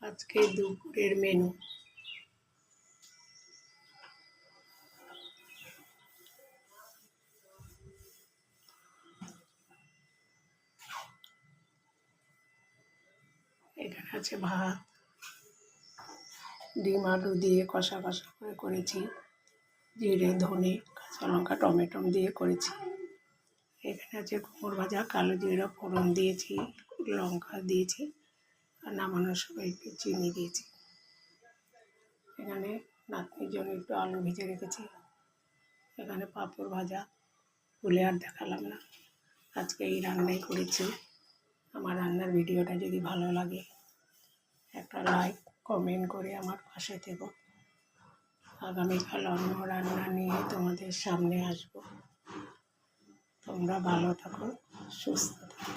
আজকে দুপুরের মেনু। এখানে আছে ভাত, ডিম আলু দিয়ে কষা কষা করে করেছি, জিরে ধনে কাঁচা লঙ্কা টমেটো দিয়ে করেছি। এখানে আছে কুমড়ো ভাজা, কালো জিরা ফোড়ন দিয়েছি, লঙ্কা দিয়েছি, আর নামানোর সময় একটু চিনি দিয়েছি। এখানে নাতনির জন্য একটু আলু ভেজে রেখেছি। এখানে পাঁপড় ভাজা, তুলে আর দেখালাম না। আজকে এই রান্নাই করেছি। আমার রান্নার ভিডিওটা যদি ভালো লাগে একটা লাইক কমেন্ট করে আমার পাশে থেকো। আগামীকাল অন্য রান্না নিয়ে তোমাদের সামনে আসবো। তোমরা ভালো থাকো, সুস্থ থাকো।